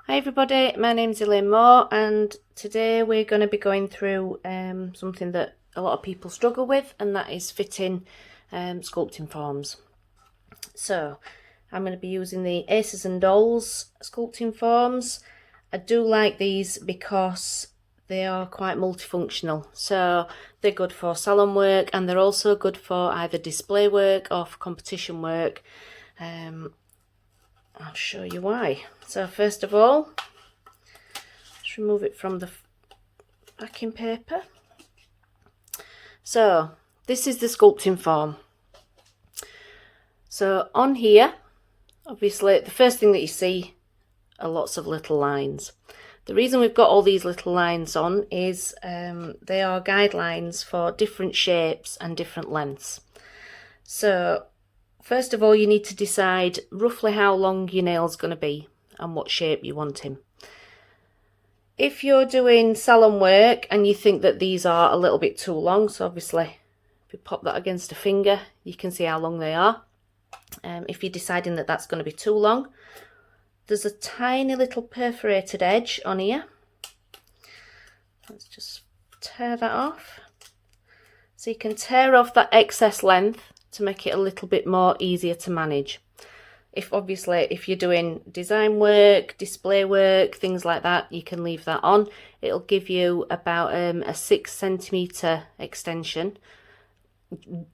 Hi everybody, my name's Elaine Moore and today we're going to be going through something that a lot of people struggle with, and that is fitting sculpting forms. So I'm going to be using the Aces and Dolls sculpting forms. I do like these because they are quite multifunctional, so they're good for salon work and they're also good for either display work or for competition work. I'll show you why. So first of all, let's remove it from the backing paper. So this is the sculpting form. So on here, obviously the first thing that you see are lots of little lines. The reason we've got all these little lines on is they are guidelines for different shapes and different lengths. So first of all, you need to decide roughly how long your nail's going to be and what shape you want him. If you're doing salon work and you think that these are a little bit too long, so obviously if you pop that against a finger, you can see how long they are. If you're deciding that that's going to be too long, there's a tiny little perforated edge on here. Let's just tear that off. So you can tear off that excess length to make it a little bit more easier to manage. If you're doing design work, display work, things like that, you can leave that on. It'll give you about a 6 centimetre extension.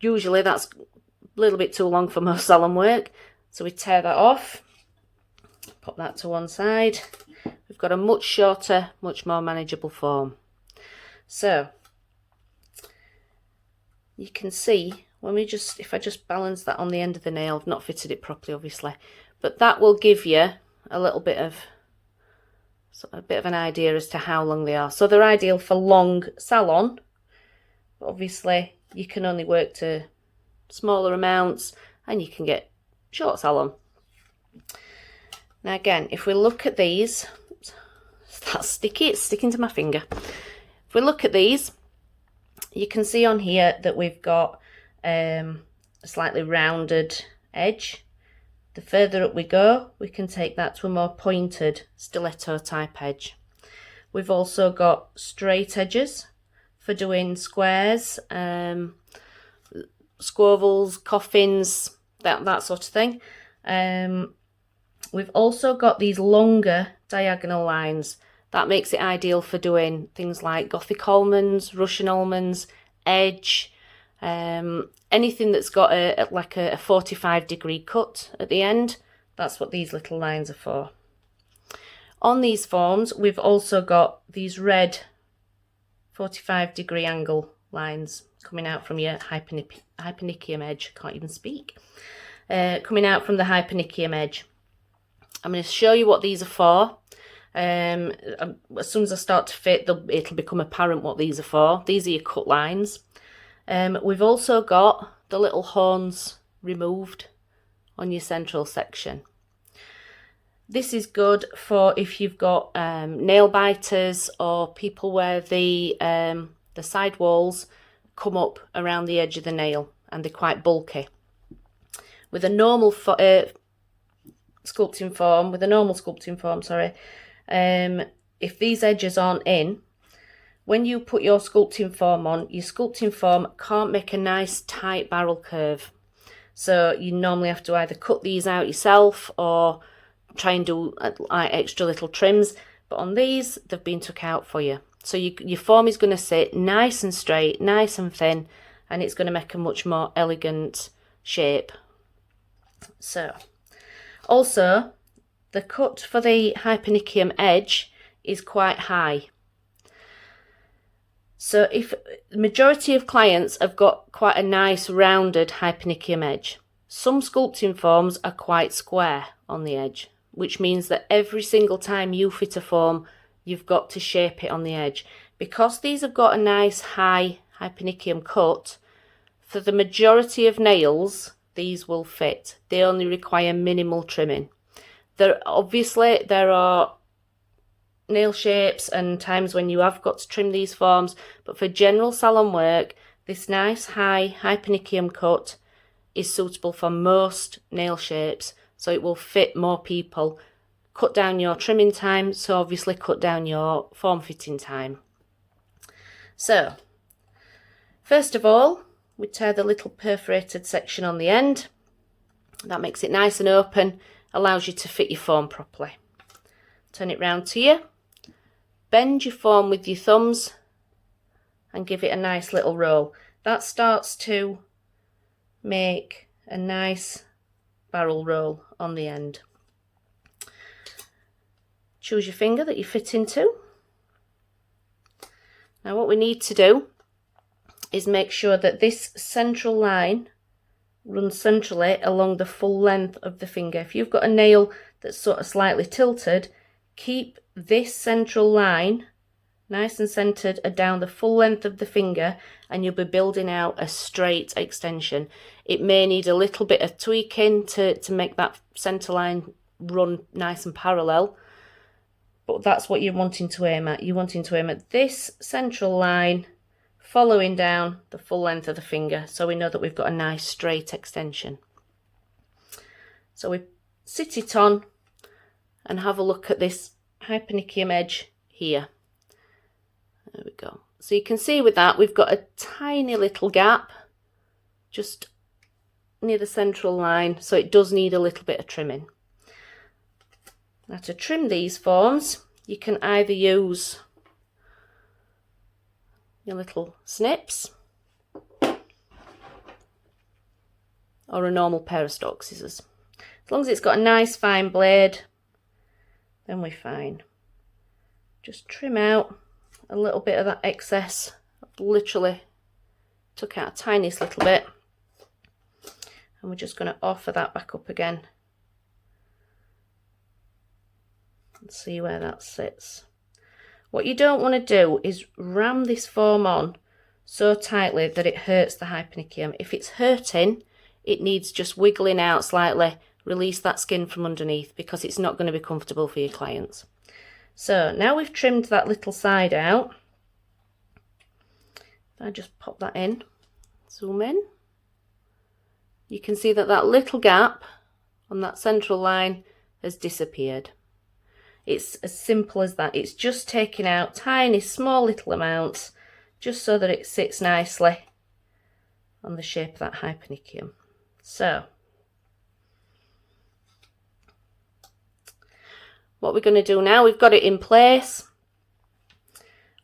Usually that's a little bit too long for most salon work. So we tear that off, pop that to one side. We've got a much shorter, much more manageable form. So you can see when if I just balance that on the end of the nail, I've not fitted it properly obviously, but that will give you a little bit of an idea as to how long they are. So they're ideal for long salon, but obviously you can only work to smaller amounts and you can get short salon. Now again, if we look at these, that's sticky, it's sticking to my finger. If we look at these, you can see on here that we've got a slightly rounded edge. The further up we go, we can take that to a more pointed stiletto type edge. We've also got straight edges for doing squares, squovels, coffins, that sort of thing. We've also got these longer diagonal lines. That makes it ideal for doing things like Gothic almonds, Russian almonds, edge, anything that's got a 45-degree cut at the end. That's what these little lines are for. On these forms, we've also got these red 45-degree angle lines coming out from your hyponychium edge. Can't even speak. Coming out from the hyponychium edge. I'm going to show you what these are for. As soon as I start to fit, it'll become apparent what these are for. These are your cut lines. We've also got the little horns removed on your central section. This is good for if you've got nail biters or people where the side walls come up around the edge of the nail and they're quite bulky. With a normal sculpting form, if these edges aren't in, when you put your sculpting form on, your sculpting form can't make a nice tight barrel curve. So you normally have to either cut these out yourself or try and do extra little trims. But on these, they've been took out for you. So your form is going to sit nice and straight, nice and thin, and it's going to make a much more elegant shape. So, also, the cut for the hyponychium edge is quite high. So if the majority of clients have got quite a nice rounded hyponychium edge, some sculpting forms are quite square on the edge, which means that every single time you fit a form, you've got to shape it on the edge. Because these have got a nice high hyponychium cut, for the majority of nails, these will fit. They only require minimal trimming. There are nail shapes and times when you have got to trim these forms, but for general salon work, this nice high hyponychium cut is suitable for most nail shapes, so it will fit more people cut down your trimming time, so obviously cut down your form fitting time. So, first of all, we tear the little perforated section on the end. That makes it nice and open, allows you to fit your form properly. Turn it round to you, bend your form with your thumbs and give it a nice little roll. That starts to make a nice barrel roll on the end. Choose your finger that you fit into. Now what we need to do is make sure that this central line runs centrally along the full length of the finger. If you've got a nail that's sort of slightly tilted, keep this central line nice and centered down the full length of the finger, and you'll be building out a straight extension. It may need a little bit of tweaking to make that center line run nice and parallel, but that's what you're wanting to aim at. You're wanting to aim at this central line following down the full length of the finger, so we know that we've got a nice straight extension. So we sit it on and have a look at this hyponychium edge here. There we go. So you can see with that we've got a tiny little gap just near the central line, so it does need a little bit of trimming. Now to trim these forms, you can either use your little snips or a normal pair of stalk scissors. As long as it's got a nice fine blade, then we're fine. Just trim out a little bit of that excess. I've literally took out a tiniest little bit, and we're just going to offer that back up again and see where that sits. What you don't want to do is ram this form on so tightly that it hurts the hyponychium. If it's hurting, it needs just wiggling out slightly, release that skin from underneath, because it's not going to be comfortable for your clients. So now we've trimmed that little side out. If I just pop that in, zoom in, you can see that that little gap on that central line has disappeared. It's as simple as that. It's just taking out tiny, small little amounts just so that it sits nicely on the shape of that hyponychium. So, what we're going to do now, we've got it in place.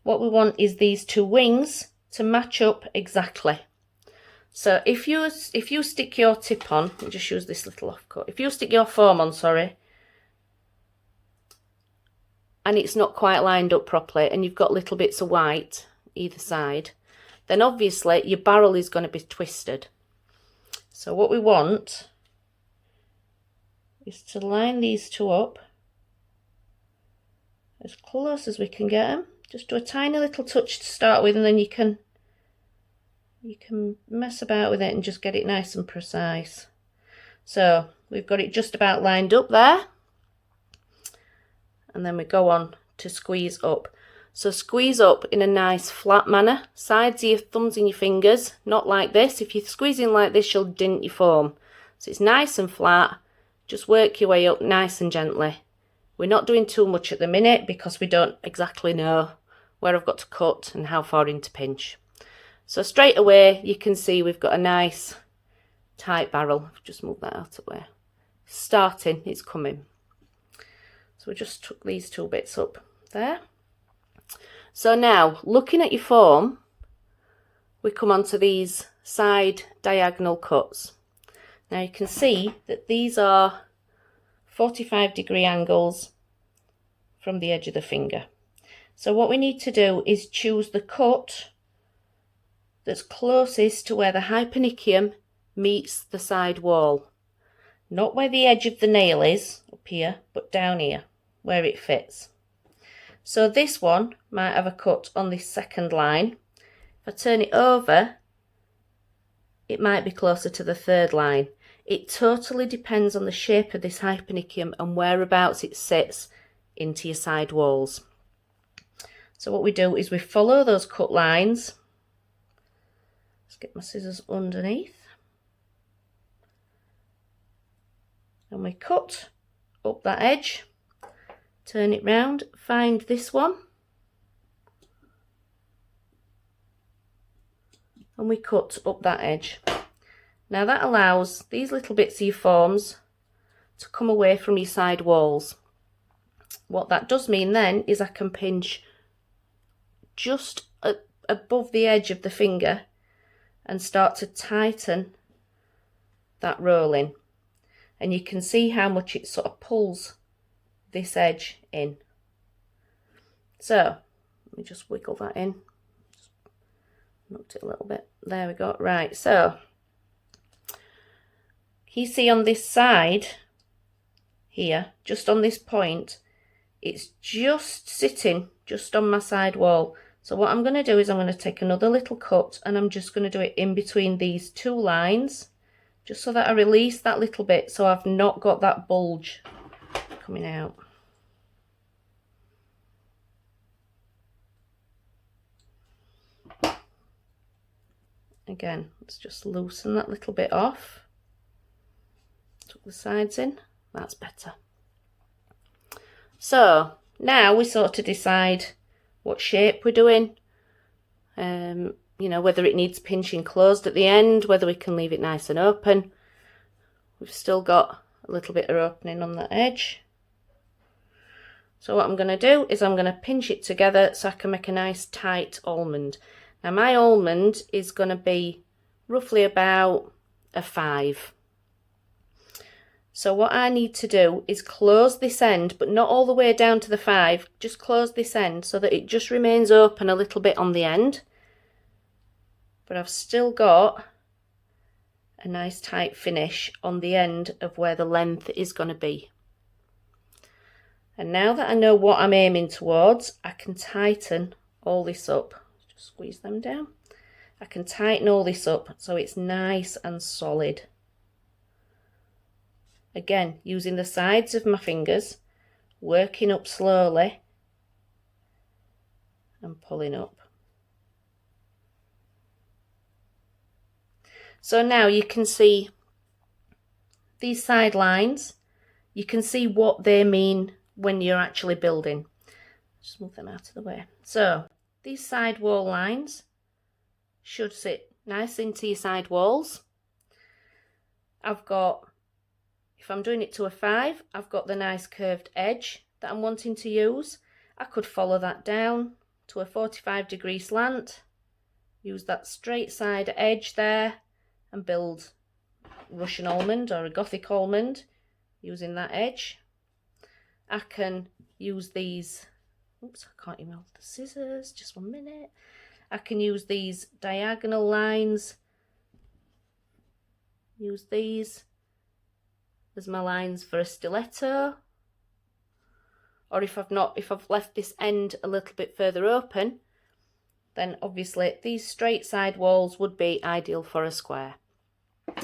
What we want is these two wings to match up exactly. So if you stick your tip on, we'll just use this little offcut. If you stick your form on, and it's not quite lined up properly and you've got little bits of white either side, then obviously your barrel is going to be twisted. So what we want is to line these two up as close as we can get them. Just do a tiny little touch to start with, and then you can mess about with it and just get it nice and precise. So we've got it just about lined up there. And then we go on to squeeze up. So squeeze up in a nice flat manner, sides of your thumbs and your fingers, not like this. If you're squeezing like this, you'll dint your form. So it's nice and flat. Just work your way up nice and gently. We're not doing too much at the minute because we don't exactly know where I've got to cut and how far in to pinch. So straight away you can see we've got a nice tight barrel. Just move that out of the way. Starting, it's coming. So we just took these two bits up there. So now, looking at your form, we come on to these side diagonal cuts. Now you can see that these are 45-degree angles from the edge of the finger. So what we need to do is choose the cut that's closest to where the hyponychium meets the side wall. Not where the edge of the nail is, up here, but down here, where it fits. So this one might have a cut on this second line. If I turn it over, it might be closer to the third line. It totally depends on the shape of this hyponychium and whereabouts it sits into your side walls. So what we do is we follow those cut lines. Let's get my scissors underneath. And we cut up that edge turn it round, find this one, and we cut up that edge. Now that allows these little bits of your forms to come away from your side walls. What that does mean then is I can pinch just above the edge of the finger and start to tighten that roll in. And you can see how much it sort of pulls this edge in. So let me just wiggle that in. Just knocked it a little bit. There we go. Right, so you see on this side here, just on this point, it's just sitting just on my side wall. So what I'm going to do is I'm going to take another little cut and I'm just going to do it in between these two lines, just so that I release that little bit so I've not got that bulge coming out. Again, let's just loosen that little bit off. Tuck the sides in, that's better. So now we sort of decide what shape we're doing, you know, whether it needs pinching closed at the end, whether we can leave it nice and open. We've still got a little bit of opening on the edge. So what I'm going to do is I'm going to pinch it together so I can make a nice tight almond. Now my almond is going to be roughly about a 5. So what I need to do is close this end, but not all the way down to the 5, just close this end so that it just remains open a little bit on the end. But I've still got a nice tight finish on the end of where the length is going to be. And now that I know what I'm aiming towards, I can tighten all this up. Just squeeze them down. I can tighten all this up so it's nice and solid. Again, using the sides of my fingers, working up slowly and pulling up. So now you can see these side lines, you can see what they mean when you're actually building. Just move them out of the way. So these side wall lines should sit nice into your side walls. I've got, if I'm doing it to a 5, I've got the nice curved edge that I'm wanting to use. I could follow that down to a 45-degree slant, use that straight side edge there and build Russian almond or a Gothic almond using that edge. I can use these, oops, I can't even hold the scissors, just 1 minute. I can use these diagonal lines, use these as my lines for a stiletto. Or if I've left this end a little bit further open, then obviously these straight side walls would be ideal for a square.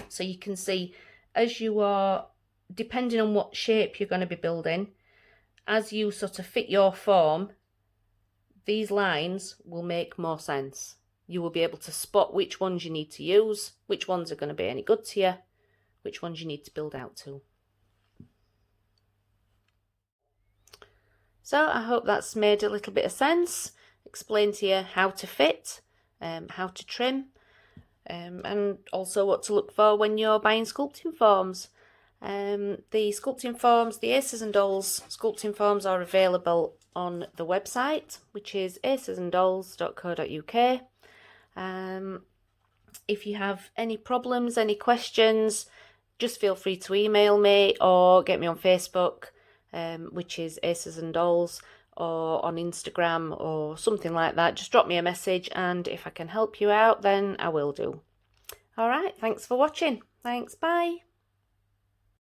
So you can see, as you are, depending on what shape you're going to be building, as you sort of fit your form, these lines will make more sense. You will be able to spot which ones you need to use, which ones are going to be any good to you, which ones you need to build out to. So I hope that's made a little bit of sense, explained to you how to fit, how to trim, and also what to look for when you're buying sculpting forms. The sculpting forms, the Aces and Dolls sculpting forms are available on the website, which is acesandolls.co.uk. If you have any problems, any questions, just feel free to email me or get me on Facebook, which is Aces and Dolls, or on Instagram or something like that. Just drop me a message, and if I can help you out, then I will do. All right, thanks for watching. Thanks, bye.